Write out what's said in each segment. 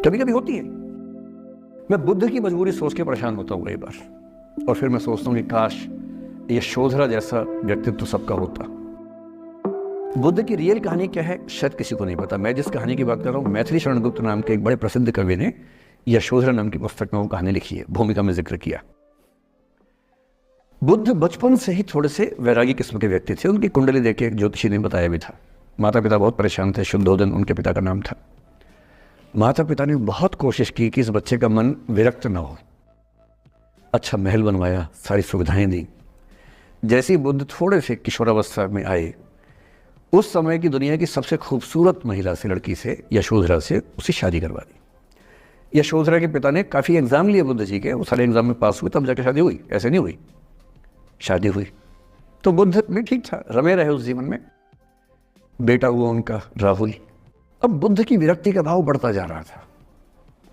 कभी कभी होती है। मैं बुद्ध की मजबूरी सोच के परेशान होता हूँ कई बार, और फिर मैं सोचता हूँ कि काश ये यशोधरा जैसा व्यक्तित्व सबका होता। बुद्ध की रियल कहानी क्या है शायद किसी को नहीं पता। मैं जिस कहानी की बात कर रहा हूँ, मैथिली शरण गुप्त नाम के एक बड़े प्रसिद्ध कवि ने यशोधरा नाम की पुस्तक में वो कहानी लिखी है, भूमिका में जिक्र किया। बुद्ध बचपन से ही थोड़े से वैरागी किस्म के व्यक्ति थे। उनकी कुंडली देख के एक ज्योतिषी ने बताया भी था। माता पिता बहुत परेशान थे, शुद्धोदन उनके पिता का नाम था। माता पिता ने बहुत कोशिश की कि इस बच्चे का मन विरक्त ना हो। अच्छा महल बनवाया, सारी सुविधाएं दी। जैसे ही बुद्ध थोड़े से किशोरावस्था में आए, उस समय की दुनिया की सबसे खूबसूरत महिला से, लड़की से, यशोधरा से उसकी शादी करवा दी। यशोधरा के पिता ने काफ़ी एग्जाम लिए बुद्ध जी के, वो सारे एग्जाम में पास हुए तब जाकर शादी हुई, ऐसे नहीं हुई। शादी हुई तो बुद्ध भी ठीक था, रमे रहे उस जीवन में। बेटा हुआ उनका राहुल। अब बुद्ध की विरक्ति का भाव बढ़ता जा रहा था।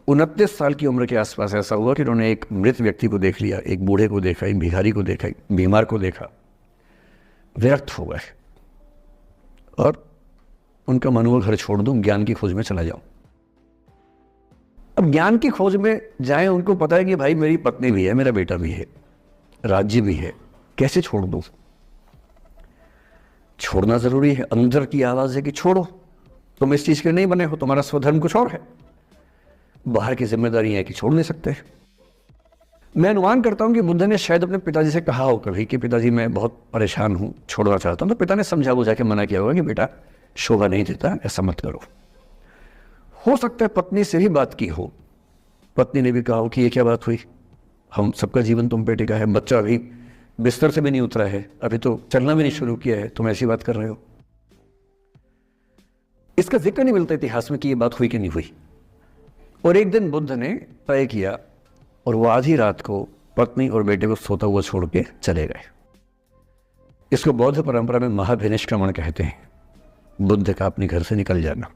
29 साल की उम्र के आसपास ऐसा हुआ कि उन्होंने एक मृत व्यक्ति को देख लिया, एक बूढ़े को देखा, एक भिखारी को देखा, एक बीमार को देखा। विरक्त हो गए और उनका मन हुआ घर छोड़ दूं, ज्ञान की खोज में चला जाऊं। अब ज्ञान की खोज में जाए, उनको पता है कि भाई मेरी पत्नी भी है, मेरा बेटा भी है, राज्य भी है, कैसे छोड़ दूं? छोड़ना जरूरी है। अंदर की आवाज है कि छोड़ो, तुम इस चीज के नहीं बने हो, तुम्हारा स्वधर्म कुछ और है। बाहर की जिम्मेदारी है कि छोड़ नहीं सकते। मैं अनुमान करता हूं कि बुद्ध ने शायद अपने पिताजी से कहा हो कभी कि पिताजी मैं बहुत परेशान हूं, छोड़ना चाहता हूं। तो पिता ने समझा बुझा के मना किया होगा कि बेटा शोभा नहीं देता, ऐसा मत करो। हो सकता है पत्नी से भी बात की हो, पत्नी ने भी कहा हो कि ये क्या बात हुई, हम सबका जीवन तुम पे टिका है, बच्चा अभी बिस्तर से भी नहीं उतरा है, अभी तो चलना भी नहीं शुरू किया है, तुम ऐसी बात कर रहे हो। इसका जिक्र नहीं मिलता इतिहास में कि ये बात हुई कि नहीं हुई। और एक दिन बुद्ध ने तय किया और वो आधी रात को पत्नी और बेटे को सोता हुआ छोड़ के चले गए। इसको बौद्ध परंपरा में महाभिनिष्क्रमण कहते हैं, बुद्ध का अपने घर से निकल जाना।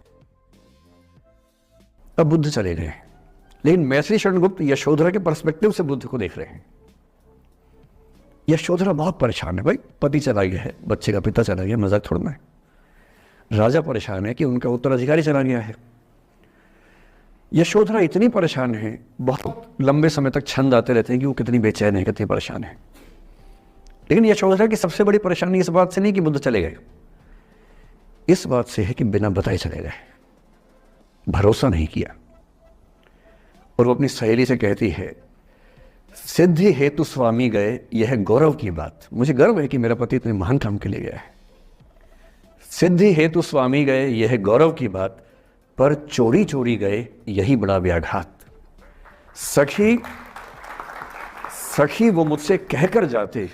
अब बुद्ध चले गए, लेकिन मैथिली शरण गुप्त यशोधरा के पर्सपेक्टिव से बुद्ध को देख रहे हैं। यशोधरा बहुत परेशान है, भाई पति चला गया है, बच्चे का पिता चला गया, मजाक थोड़ा है। राजा परेशान है कि उनका उत्तराधिकारी चला गया है। यशोधरा इतनी परेशान है, बहुत लंबे समय तक छंद आते रहते हैं कि वो कितनी बेचैन है, कितनी परेशान है। लेकिन यशोधरा की सबसे बड़ी परेशानी इस बात से नहीं कि बुद्ध चले गए, इस बात से है कि बिना बताए चले गए, भरोसा नहीं किया। और वो अपनी सहेली से कहती है, सिद्धि हेतु स्वामी गए, यह गौरव की बात। मुझे गर्व है कि मेरा पति इतने महान काम के लिए गया है। सिद्धि हेतु स्वामी गए, यह गौरव की बात, पर चोरी चोरी गए, यही बड़ा व्याघात। सखी वो मुझसे कहकर जाते,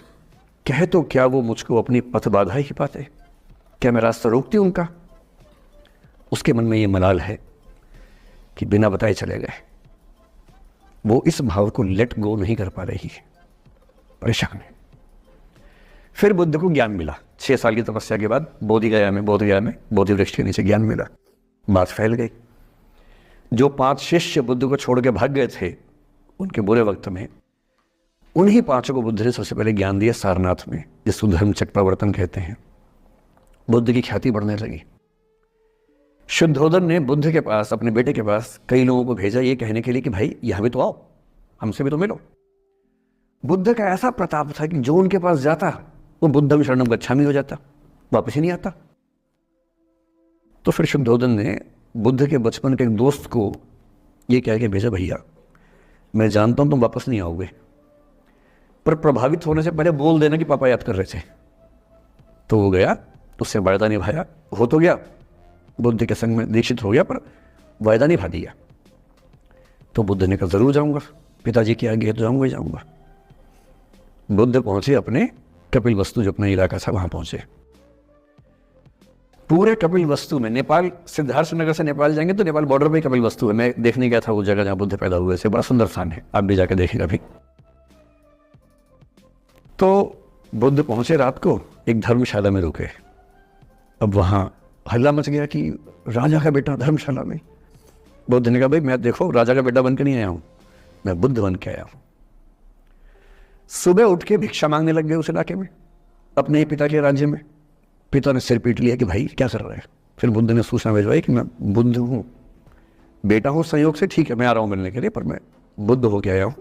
कह तो क्या वो मुझको अपनी पथ बाधा ही पाते, क्या मैं रास्ता रोकती उनका? उसके मन में ये मलाल है कि बिना बताए चले गए। वो इस भाव को लेट गो नहीं कर पा रही है, परेशान है। फिर बुद्ध को ज्ञान मिला। 6 साल की तपस्या के बाद बोधगया में बोधि वृक्ष के नीचे ज्ञान मिला। बात फैल गई। जो 5 शिष्य बुद्ध को छोड़ के भाग गए थे उनके बुरे वक्त में, उन्हीं 5 को बुद्ध ने सबसे पहले ज्ञान दिया सारनाथ में, जिसको धर्म चक्रावर्तन कहते हैं। बुद्ध की ख्याति बढ़ने लगी। शुद्धोदन ने बुद्ध के पास, अपने बेटे के पास कई लोगों को भेजा ये कहने के लिए कि भाई यहां भी तो आओ, हमसे भी तो मिलो। बुद्ध का ऐसा प्रताप था कि जो उनके पास जाता वो बुद्धम शरणम गच्छामि हो जाता, वापस ही नहीं आता। तो फिर शुद्धोदन ने बुद्ध के बचपन के एक दोस्त को ये कह के भेजा, भैया मैं जानता हूं तुम वापस नहीं आओगे, पर प्रभावित होने से पहले बोल देना कि पापा याद कर रहे थे। तो वो गया, उससे वायदा निभाया, हो तो गया, बुद्ध के संग में दीक्षित हो गया, पर वायदा निभा दिया। तो बुद्ध ने कहा जरूर जाऊंगा, पिताजी की आज्ञा तो जाऊंगा ही जाऊंगा। बुद्ध पहुंचे अपने कपिल वस्तु, जो अपना इलाका था, वहां पहुंचे। पूरे कपिल वस्तु में, नेपाल सिद्धार्थ नगर से नेपाल जाएंगे तो नेपाल बॉर्डर पे कपिल वस्तु है। मैं देखने गया था वो जगह जहां बुद्ध पैदा हुए थे, बड़ा सुंदर स्थान है, आप भी जाकर देखेगा भी। तो बुद्ध पहुंचे रात को, एक धर्मशाला में रुके। अब वहां हल्ला मच गया कि राजा का बेटा धर्मशाला में। बुद्ध ने कहा भाई मैं देखो राजा का बेटा बन के नहीं आया हूं, मैं बुद्ध बन के आया हूं। सुबह उठ के भिक्षा मांगने लग गए उस इलाके में, अपने ही पिता के राज्य में। पिता ने सिर पीट लिया कि भाई क्या कर रहे हैं। फिर बुद्ध ने सूचना भिजवाई कि मैं बुद्ध हूं, बेटा हूँ संयोग से, ठीक है, मैं आ रहा हूँ मिलने के लिए, पर मैं बुद्ध होके आया हूँ,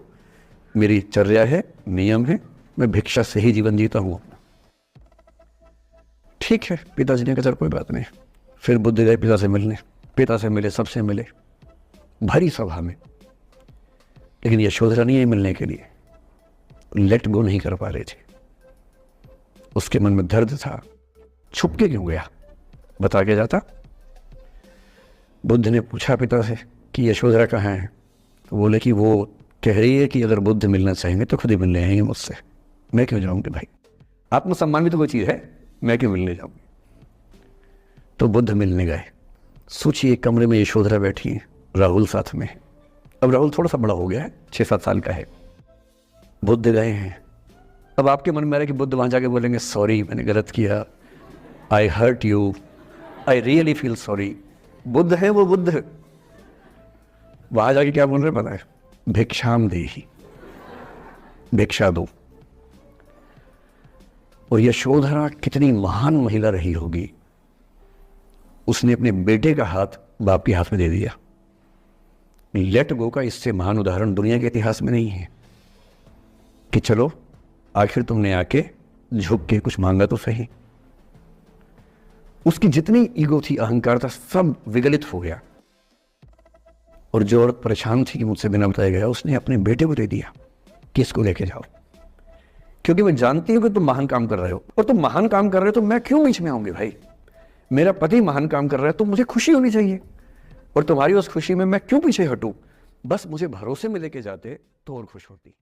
मेरी चर्या है, नियम है, मैं भिक्षा से ही जीवन जीता हूँ अपना। ठीक है, पिताजी ने कहा चल कोई बात नहीं। फिर बुद्ध गए पिता से मिलने, पिता से मिले, सबसे मिले, भरी सभा में, लेकिन यशोधरा नहीं आई मिलने के लिए, लेट गो नहीं कर पा रहे थे। उसके मन में दर्द था, छुप के क्यों गया, बता के जाता। बुद्ध ने पूछा पिता से कि यशोधरा कहाँ है, तो बोले कि वो कह रही है कि अगर बुद्ध मिलना चाहेंगे तो खुद ही मिलने आएंगे मुझसे, मैं क्यों जाऊंगी भाई, आत्मसम्मान भी तो कोई चीज़ है, मैं क्यों मिलने जाऊंगी। तो बुद्ध मिलने गए। सोचिए कमरे में यशोधरा बैठी है, राहुल साथ में। अब राहुल थोड़ा सा बड़ा हो गया है, 6-7 साल का है। बुद्ध गए हैं। अब आपके मन में आ रहा है कि बुद्ध वहाँ जाके बोलेंगे सॉरी मैंने गलत किया, I hurt you, I really feel sorry. बुद्ध है वो बुद्ध, वहाँ जाके क्या बोल रहे पता है, भिक्षाम देहि, भिक्षा दो। और यशोधरा कितनी महान महिला रही होगी, उसने अपने बेटे का हाथ बाप के हाथ में दे दिया। लेट गो का इससे महान उदाहरण दुनिया के इतिहास में नहीं है कि चलो आखिर तुमने आके झुक के कुछ मांगा तो सही। उसकी जितनी ईगो थी, अहंकार था, सब विगलित हो गया। और जो औरत परेशान थी कि मुझसे बिना बताया गया, उसने अपने बेटे को दे दिया कि इसको लेके जाओ, क्योंकि मैं जानती हूं कि तुम महान काम कर रहे हो, और तुम महान काम कर रहे हो तो मैं क्यों बीच में आऊंगी भाई। मेरा पति महान काम कर रहा है तो मुझे खुशी होनी चाहिए, और तुम्हारी उस खुशी में मैं क्यों पीछे हटूं। बस मुझे भरोसे में लेके जाते तो और खुश होती।